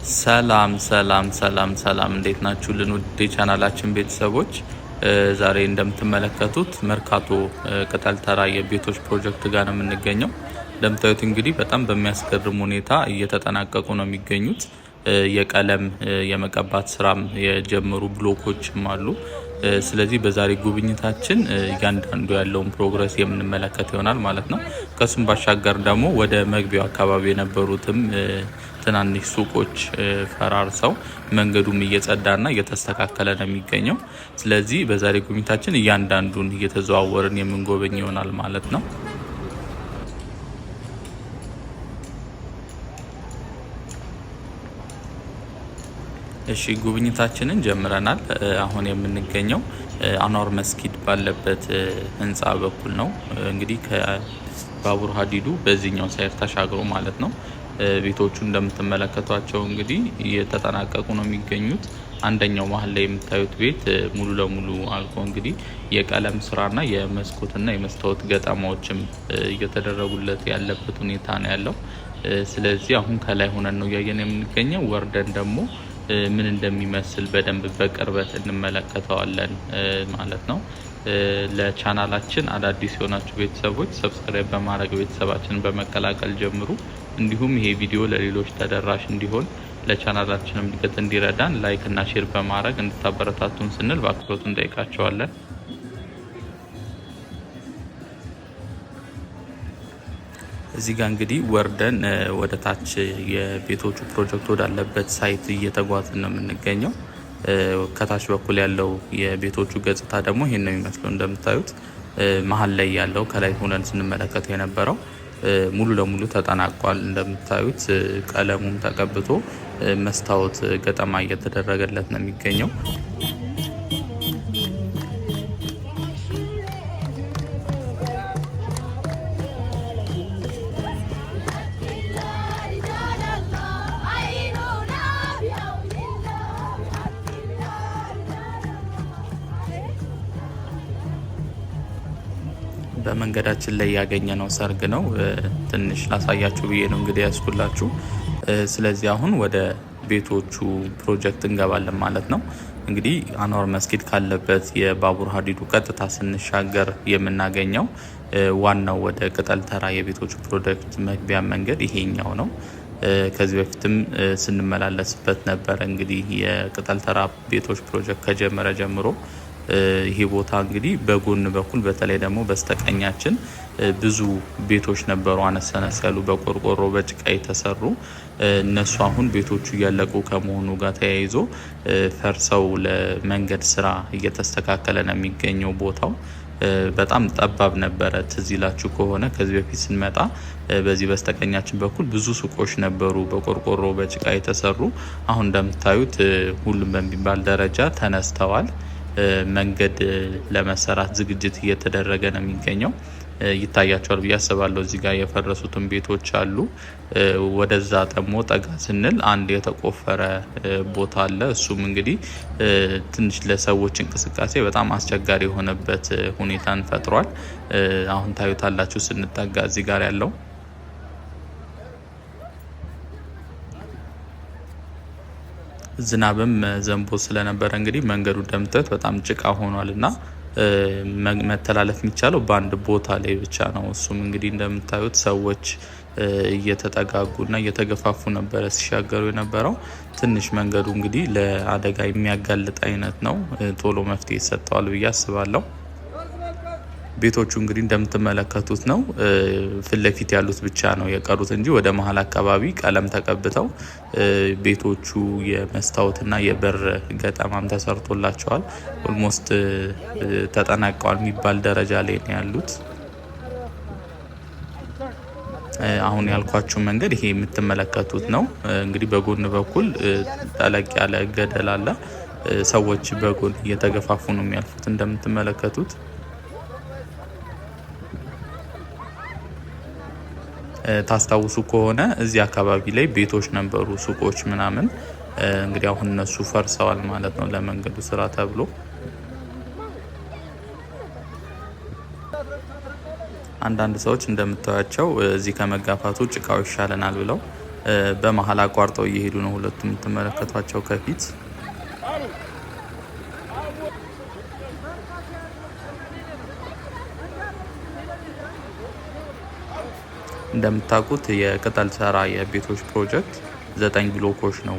ሰላም እንዴት ናችሁልን? ውድ የቻናላችን ቤተሰቦች ዛሬ እንደምትመለከቱት መርካቶ ቅጠል ተራ የቤቶች ፕሮጀክት ጋር ነው የምንገኘው። እንደምታዩት እንግዲህ በጣም በሚያስገርም ሁኔታ እየተጠናቀቁ ነው የሚገኙት። የቀለም የመቀባት ስራም የጀመሩ ብሎኮችም አሉ። ስለዚህ በዛሬ ጉብኝታችን እያንዳንዱ ያለውን ፕሮግረስ የምንመለከት ይሆናል ማለት ነው። ከሱም ባሻገር ደግሞ ወደ መግቢያው አካባቢ የነበሩትም ትናንሽ ሱቆች ፈራርሰው መንገዱም እየጸዳና እየተስተካከለ ነው የሚገኘው። ስለዚህ በዛሬ ጉብኝታችን እያንዳንዱን እየተዘዋወርን የምንጎበኝ ይሆናል ማለት ነው። እሺ ጉብኝታችንን ጀምረናል። አሁን የምንገኘው አንዋር መስጊድ ባለበት ህንፃ በኩል ነው። እንግዲህ ከባቡር ሀዲዱ በዚህኛው ሳይድ ተሻግሮ ማለት ነው። ቤቶቹ እንደምትመለከቷቸው እንግዲህ እየተጠናቀቁ ነው የሚገኙት። አንደኛው መሀል ላይ የምታዩት ቤት ሙሉ ለሙሉ አልቆ እንግዲህ የቀለም ስራና የመስኮትና የመስታወት ገጠማዎችም እየተደረጉለት ያለበት ሁኔታ ነው ያለው። ስለዚህ አሁን ከላይ ሆነን ነው እያየን የምንገኘው። ወርደን ደግሞ ምን እንደሚመስል በደንብ በቅርበት እንመለከተዋለን ማለት ነው። ለቻናላችን አዳዲስ የሆናችሁ ቤተሰቦች ሰብስክራይብ በማድረግ ቤተሰባችንን በመቀላቀል ጀምሩ። እንዲሁም ይሄ ቪዲዮ ለሌሎች ተደራሽ እንዲሆን ለቻናላችንም እድገት እንዲረዳን ላይክ እና ሼር በማድረግ እንድታበረታቱን ስንል በአክብሮት እንጠይቃቸዋለን። እዚህ ጋር እንግዲህ ወርደን ወደ ታች የቤቶቹ ፕሮጀክት ወዳለበት ሳይት እየተጓዝን ነው የምንገኘው። ከታች በኩል ያለው የቤቶቹ ገጽታ ደግሞ ይሄን ነው የሚመስለው። እንደምታዩት መሀል ላይ ያለው ከላይ ሆነን ስንመለከተው የነበረው ሙሉ ለሙሉ ተጠናቋል። እንደምታዩት ቀለሙም ተቀብቶ መስታወት ገጠማ እየተደረገለት ነው የሚገኘው። በመንገዳችን ላይ ያገኘነው ሰርግ ነው። ትንሽ ላሳያችሁ ብዬ ነው እንግዲህ ያስኩላችሁ። ስለዚህ አሁን ወደ ቤቶቹ ፕሮጀክት እንገባለን ማለት ነው። እንግዲህ አንዋር መስጊድ ካለበት የባቡር ሀዲዱ ቀጥታ ስንሻገር የምናገኘው ዋናው ወደ ቅጠል ተራ የቤቶቹ ፕሮጀክት መግቢያ መንገድ ይሄኛው ነው። ከዚህ በፊትም ስንመላለስበት ነበር። እንግዲህ የቅጠል ተራ ቤቶች ፕሮጀክት ከጀመረ ጀምሮ ይሄ ቦታ እንግዲህ በጎን በኩል በተለይ ደግሞ በስተቀኛችን ብዙ ቤቶች ነበሩ፣ አነሰነስ ያሉ በቆርቆሮ በጭቃ የተሰሩ። እነሱ አሁን ቤቶቹ እያለቁ ከመሆኑ ጋር ተያይዞ ፈርሰው ለመንገድ ስራ እየተስተካከለ ነው የሚገኘው። ቦታው በጣም ጠባብ ነበረ። ትዝ ይላችሁ ከሆነ ከዚህ በፊት ስንመጣ በዚህ በስተቀኛችን በኩል ብዙ ሱቆች ነበሩ በቆርቆሮ በጭቃ የተሰሩ። አሁን እንደምታዩት ሁሉም በሚባል ደረጃ ተነስተዋል። መንገድ ለመሰራት ዝግጅት እየተደረገ ነው የሚገኘው። ይታያቸዋል ብዬ አስባለሁ። እዚህ ጋር የፈረሱትን ቤቶች አሉ። ወደዛ ደግሞ ጠጋ ስንል አንድ የተቆፈረ ቦታ አለ። እሱም እንግዲህ ትንሽ ለሰዎች እንቅስቃሴ በጣም አስቸጋሪ የሆነበት ሁኔታን ፈጥሯል። አሁን ታዩታላችሁ ስንጠጋ እዚህ ጋር ያለው ዝናብም ዘንቦ ስለነበረ እንግዲህ መንገዱ እንደምታዩት በጣም ጭቃ ሆኗል እና መተላለፍ የሚቻለው በአንድ ቦታ ላይ ብቻ ነው። እሱም እንግዲህ እንደምታዩት ሰዎች እየተጠጋጉና እየተገፋፉ ነበረ ሲሻገሩ የነበረው። ትንሽ መንገዱ እንግዲህ ለአደጋ የሚያጋልጥ አይነት ነው። ቶሎ መፍትሄ ይሰጠዋል ብዬ አስባለሁ። ቤቶቹ እንግዲህ እንደምትመለከቱት ነው። ፊት ለፊት ያሉት ብቻ ነው የቀሩት እንጂ ወደ መሀል አካባቢ ቀለም ተቀብተው ቤቶቹ የመስታወትና የበር ገጠማም ተሰርቶላቸዋል። ኦልሞስት ተጠናቀዋል የሚባል ደረጃ ላይ ነው ያሉት። አሁን ያልኳችሁ መንገድ ይሄ የምትመለከቱት ነው። እንግዲህ በጎን በኩል ጠለቅ ያለ ገደል አለ። ሰዎች በጎን እየተገፋፉ ነው የሚያልፉት እንደምትመለከቱት። ታስታውሱ ከሆነ እዚህ አካባቢ ላይ ቤቶች ነበሩ፣ ሱቆች ምናምን። እንግዲህ አሁን እነሱ ፈርሰዋል ማለት ነው ለመንገዱ ስራ ተብሎ። አንዳንድ ሰዎች እንደምታዩቸው እዚህ ከመጋፋቱ ጭቃው ይሻለናል ብለው በመሀል አቋርጠው እየሄዱ ነው ሁለቱም የምትመለከቷቸው ከፊት። እንደምታውቁት የቅጠል ተራ የቤቶች ፕሮጀክት 9 ብሎኮች ነው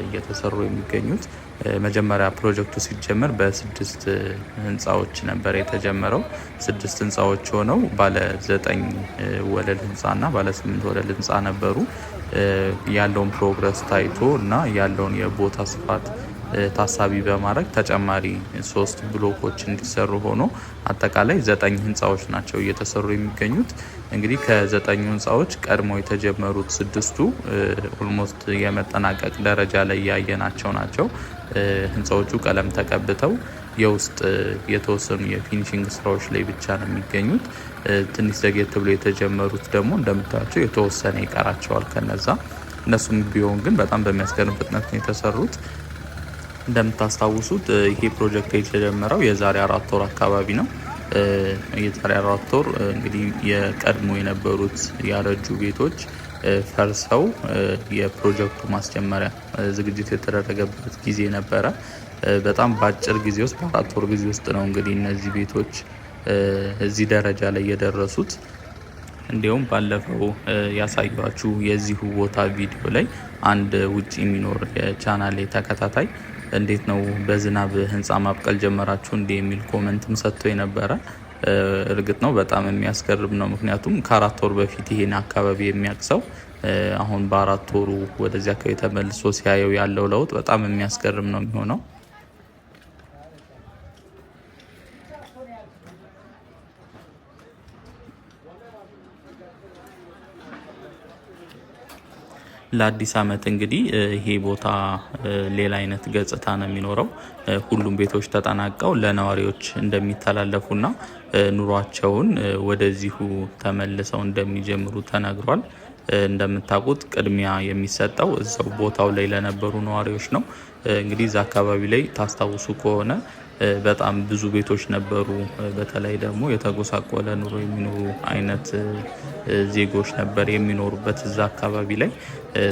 እየተሰሩ የሚገኙት። መጀመሪያ ፕሮጀክቱ ሲጀመር በ6 ህንፃዎች ነበር የተጀመረው። 6 ህንፃዎች ሆነው ባለ 9 ወለል ህንፃና ባለ 8 ወለል ህንፃ ነበሩ። ያለውን ፕሮግረስ ታይቶ እና ያለውን የቦታ ስፋት ታሳቢ በማድረግ ተጨማሪ 3 ብሎኮች እንዲሰሩ ሆኖ አጠቃላይ 9 ህንፃዎች ናቸው እየተሰሩ የሚገኙት። እንግዲህ ከ9 ህንፃዎች ቀድሞ የተጀመሩት 6ቱ ኦልሞስት የመጠናቀቅ ደረጃ ላይ ያየናቸው ናቸው። ህንፃዎቹ ቀለም ተቀብተው የውስጥ የተወሰኑ የፊኒሽንግ ስራዎች ላይ ብቻ ነው የሚገኙት። ትንሽ ዘግየት ብሎ የተጀመሩት ደግሞ እንደምታዩቸው የተወሰነ ይቀራቸዋል ከነዛ። እነሱም ቢሆን ግን በጣም በሚያስገርም ፍጥነት ነው የተሰሩት። እንደምታስታውሱት ይሄ ፕሮጀክት የተጀመረው የዛሬ 4 ወር አካባቢ ነው። የዛሬ 4 ወር እንግዲህ የቀድሞ የነበሩት ያረጁ ቤቶች ፈርሰው የፕሮጀክቱ ማስጀመሪያ ዝግጅት የተደረገበት ጊዜ ነበረ። በጣም በአጭር ጊዜ ውስጥ በ4 ወር ጊዜ ውስጥ ነው እንግዲህ እነዚህ ቤቶች እዚህ ደረጃ ላይ የደረሱት። እንዲሁም ባለፈው ያሳያችሁ የዚሁ ቦታ ቪዲዮ ላይ አንድ ውጭ የሚኖር የቻናሌ ተከታታይ እንዴት ነው በዝናብ ህንፃ ማብቀል ጀመራችሁ እንዴ የሚል ኮመንትም ሰጥቶ የነበረ። እርግጥ ነው በጣም የሚያስገርም ነው። ምክንያቱም ከ4 ወር በፊት ይሄን አካባቢ የሚያቅሰው አሁን በ4 ወሩ ወደዚያ አካባቢ ተመልሶ ሲያየው ያለው ለውጥ በጣም የሚያስገርም ነው የሚሆነው። ለአዲስ አመት እንግዲህ ይሄ ቦታ ሌላ አይነት ገጽታ ነው የሚኖረው። ሁሉም ቤቶች ተጠናቀው ለነዋሪዎች እንደሚተላለፉና ኑሯቸውን ወደዚሁ ተመልሰው እንደሚጀምሩ ተነግሯል። እንደምታውቁት ቅድሚያ የሚሰጠው እዛው ቦታው ላይ ለነበሩ ነዋሪዎች ነው። እንግዲህ እዛ አካባቢ ላይ ታስታውሱ ከሆነ በጣም ብዙ ቤቶች ነበሩ። በተለይ ደግሞ የተጎሳቆለ ኑሮ የሚኖሩ አይነት ዜጎች ነበር የሚኖሩበት እዛ አካባቢ ላይ።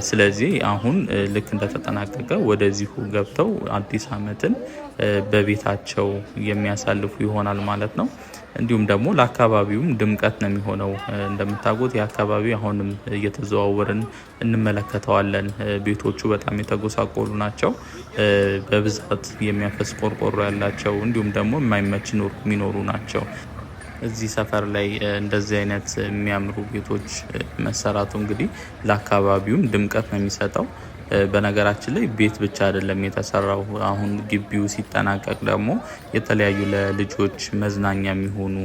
ስለዚህ አሁን ልክ እንደተጠናቀቀ ወደዚሁ ገብተው አዲስ አመትን በቤታቸው የሚያሳልፉ ይሆናል ማለት ነው። እንዲሁም ደግሞ ለአካባቢውም ድምቀት ነው የሚሆነው። እንደምታውቁት የአካባቢ አሁንም እየተዘዋወርን እንመለከተዋለን። ቤቶቹ በጣም የተጎሳቆሉ ናቸው። በብዛት የሚያፈስ ቆርቆሮ ያላቸው እንዲሁም ደግሞ የማይመች ኑሮ የሚኖሩ ናቸው። እዚህ ሰፈር ላይ እንደዚህ አይነት የሚያምሩ ቤቶች መሰራቱ እንግዲህ ለአካባቢውም ድምቀት ነው የሚሰጠው። በነገራችን ላይ ቤት ብቻ አይደለም የተሰራው። አሁን ግቢው ሲጠናቀቅ ደግሞ የተለያዩ ለልጆች መዝናኛ የሚሆኑ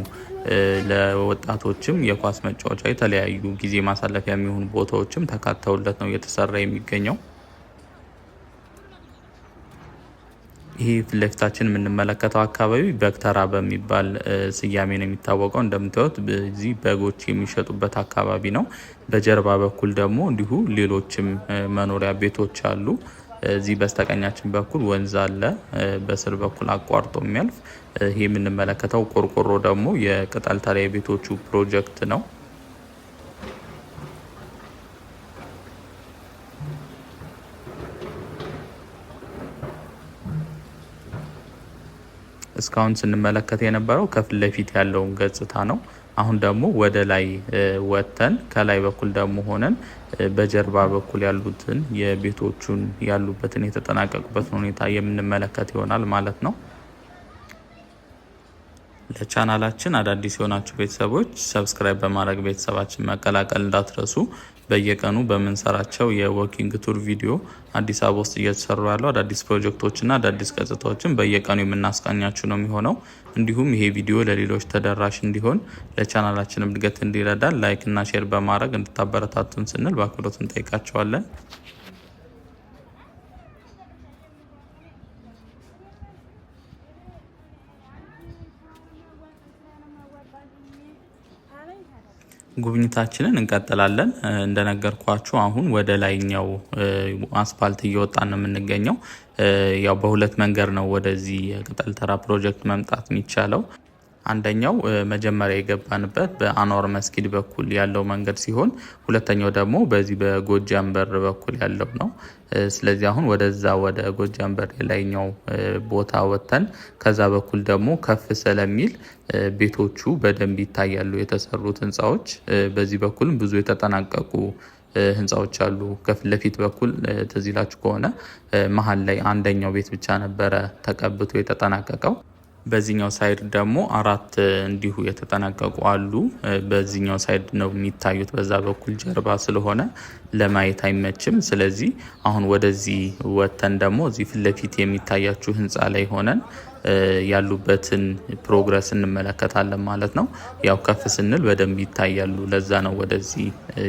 ለወጣቶችም የኳስ መጫወቻ የተለያዩ ጊዜ ማሳለፊያ የሚሆኑ ቦታዎችም ተካተውለት ነው እየተሰራ የሚገኘው። ይሄ ፊት ለፊታችን የምንመለከተው አካባቢ በግተራ በሚባል ስያሜ ነው የሚታወቀው። እንደምታዩት እዚህ በጎች የሚሸጡበት አካባቢ ነው። በጀርባ በኩል ደግሞ እንዲሁ ሌሎችም መኖሪያ ቤቶች አሉ። እዚህ በስተቀኛችን በኩል ወንዝ አለ፣ በስር በኩል አቋርጦ የሚያልፍ። ይሄ የምንመለከተው ቆርቆሮ ደግሞ የቅጠል ተራ የቤቶቹ ፕሮጀክት ነው። እስካሁን ስንመለከት የነበረው ከፊት ለፊት ያለውን ገጽታ ነው። አሁን ደግሞ ወደ ላይ ወጥተን ከላይ በኩል ደግሞ ሆነን በጀርባ በኩል ያሉትን የቤቶቹን ያሉበትን የተጠናቀቁበትን ሁኔታ የምንመለከት ይሆናል ማለት ነው። ለቻናላችን አዳዲስ የሆናችሁ ቤተሰቦች ሰብስክራይብ በማድረግ ቤተሰባችን መቀላቀል እንዳትረሱ። በየቀኑ በምንሰራቸው የወኪንግ ቱር ቪዲዮ አዲስ አበባ ውስጥ እየተሰሩ ያሉ አዳዲስ ፕሮጀክቶችና አዳዲስ ገጽታዎችን በየቀኑ የምናስቃኛችሁ ነው የሚሆነው። እንዲሁም ይሄ ቪዲዮ ለሌሎች ተደራሽ እንዲሆን ለቻናላችን እድገት እንዲረዳ ላይክ እና ሼር በማድረግ እንድታበረታቱን ስንል በአክብሮት እንጠይቃቸዋለን። ጉብኝታችንን እንቀጥላለን። እንደነገርኳችሁ አሁን ወደ ላይኛው አስፋልት እየወጣን ነው የምንገኘው። ያው በሁለት መንገድ ነው ወደዚህ የቅጠል ተራ ፕሮጀክት መምጣት የሚቻለው። አንደኛው መጀመሪያ የገባንበት በአንዋር መስጊድ በኩል ያለው መንገድ ሲሆን ሁለተኛው ደግሞ በዚህ በጎጃም በር በኩል ያለው ነው። ስለዚህ አሁን ወደዛ ወደ ጎጃም በር የላይኛው ቦታ ወጥተን ከዛ በኩል ደግሞ ከፍ ስለሚል ቤቶቹ በደንብ ይታያሉ። የተሰሩት ህንፃዎች በዚህ በኩልም ብዙ የተጠናቀቁ ህንፃዎች አሉ። ከፊት ለፊት በኩል ትዝ ይላችሁ ከሆነ መሀል ላይ አንደኛው ቤት ብቻ ነበረ ተቀብቶ የተጠናቀቀው። በዚህኛው ሳይድ ደግሞ 4 እንዲሁ የተጠናቀቁ አሉ። በዚህኛው ሳይድ ነው የሚታዩት። በዛ በኩል ጀርባ ስለሆነ ለማየት አይመችም። ስለዚህ አሁን ወደዚህ ወተን ደግሞ እዚህ ፊት ለፊት የሚታያችሁ ህንፃ ላይ ሆነን ያሉበትን ፕሮግረስ እንመለከታለን ማለት ነው። ያው ከፍ ስንል በደንብ ይታያሉ። ለዛ ነው ወደዚህ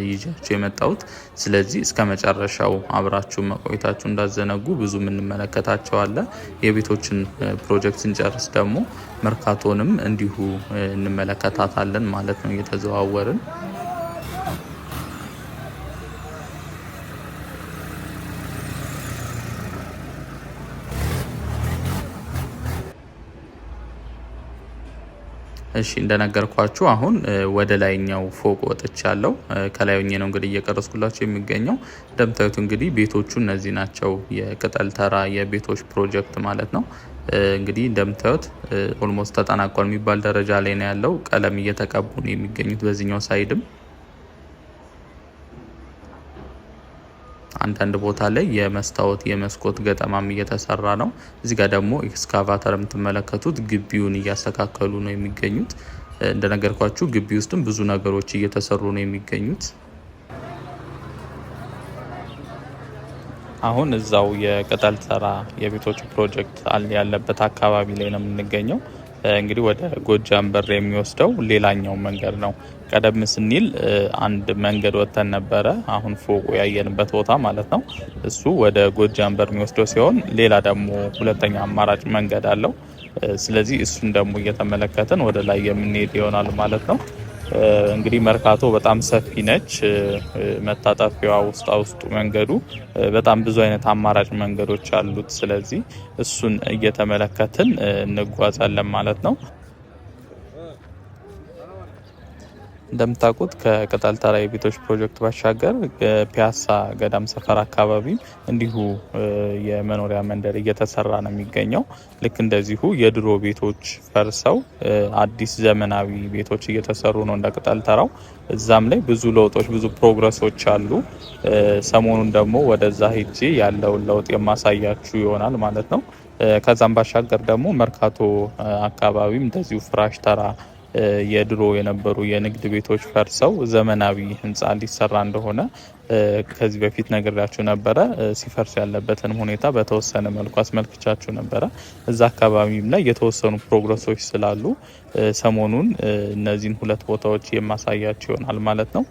ይዣችሁ የመጣሁት። ስለዚህ እስከ መጨረሻው አብራችሁ መቆየታችሁ እንዳዘነጉ ብዙ የምንመለከታቸው አለ። የቤቶችን ፕሮጀክት ስንጨርስ ደግሞ መርካቶንም እንዲሁ እንመለከታታለን ማለት ነው እየተዘዋወርን። እሺ እንደነገርኳችሁ አሁን ወደ ላይኛው ፎቅ ወጥቻለሁ። ከላይ ሆኜ ነው እንግዲህ እየቀረስኩላችሁ የሚገኘው። እንደምታዩት እንግዲህ ቤቶቹ እነዚህ ናቸው። የቅጠል ተራ የቤቶች ፕሮጀክት ማለት ነው። እንግዲህ እንደምታዩት ኦልሞስት ተጠናቋል የሚባል ደረጃ ላይ ነው ያለው። ቀለም እየተቀቡ ነው የሚገኙት። በዚህኛው ሳይድም አንዳንድ ቦታ ላይ የመስታወት የመስኮት ገጠማም እየተሰራ ነው። እዚህ ጋር ደግሞ ኤክስካቫተር የምትመለከቱት ግቢውን እያስተካከሉ ነው የሚገኙት። እንደነገርኳችሁ ግቢ ውስጥም ብዙ ነገሮች እየተሰሩ ነው የሚገኙት። አሁን እዛው የቅጠል ተራ የቤቶች ፕሮጀክት ያለበት አካባቢ ላይ ነው የምንገኘው። እንግዲህ ወደ ጎጃም በር የሚወስደው ሌላኛው መንገድ ነው። ቀደም ስንል አንድ መንገድ ወጥተን ነበረ። አሁን ፎቁ ያየንበት ቦታ ማለት ነው። እሱ ወደ ጎጃም በር የሚወስደው ሲሆን ሌላ ደግሞ ሁለተኛ አማራጭ መንገድ አለው። ስለዚህ እሱን ደግሞ እየተመለከትን ወደ ላይ የምንሄድ ይሆናል ማለት ነው። እንግዲህ መርካቶ በጣም ሰፊ ነች። መታጠፊያዋ ውስጡ መንገዱ በጣም ብዙ አይነት አማራጭ መንገዶች አሉት። ስለዚህ እሱን እየተመለከትን እንጓዛለን ማለት ነው። እንደምታውቁት ከቅጠል ተራ የቤቶች ፕሮጀክት ባሻገር ፒያሳ ገዳም ሰፈር አካባቢ እንዲሁ የመኖሪያ መንደር እየተሰራ ነው የሚገኘው። ልክ እንደዚሁ የድሮ ቤቶች ፈርሰው አዲስ ዘመናዊ ቤቶች እየተሰሩ ነው እንደ ቅጠል ተራው። እዛም ላይ ብዙ ለውጦች ብዙ ፕሮግረሶች አሉ። ሰሞኑን ደግሞ ወደዛ ሄጄ ያለውን ለውጥ የማሳያችሁ ይሆናል ማለት ነው። ከዛም ባሻገር ደግሞ መርካቶ አካባቢም እንደዚሁ ፍራሽ ተራ የድሮ የነበሩ የንግድ ቤቶች ፈርሰው ዘመናዊ ህንፃ ሊሰራ እንደሆነ ከዚህ በፊት ነግሬያችሁ ነበረ። ሲፈርስ ያለበትን ሁኔታ በተወሰነ መልኩ አስመልክቻችሁ ነበረ። እዛ አካባቢም ላይ የተወሰኑ ፕሮግረሶች ስላሉ ሰሞኑን እነዚህን 2 ቦታዎች የማሳያችሁ ይሆናል ማለት ነው።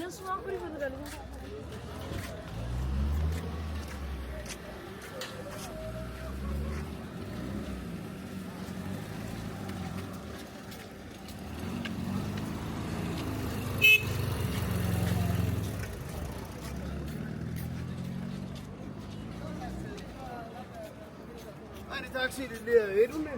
የእሱን አኩሪ ይፈልጋል። taksi ሄዱ ነው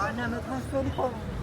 أنا متخصص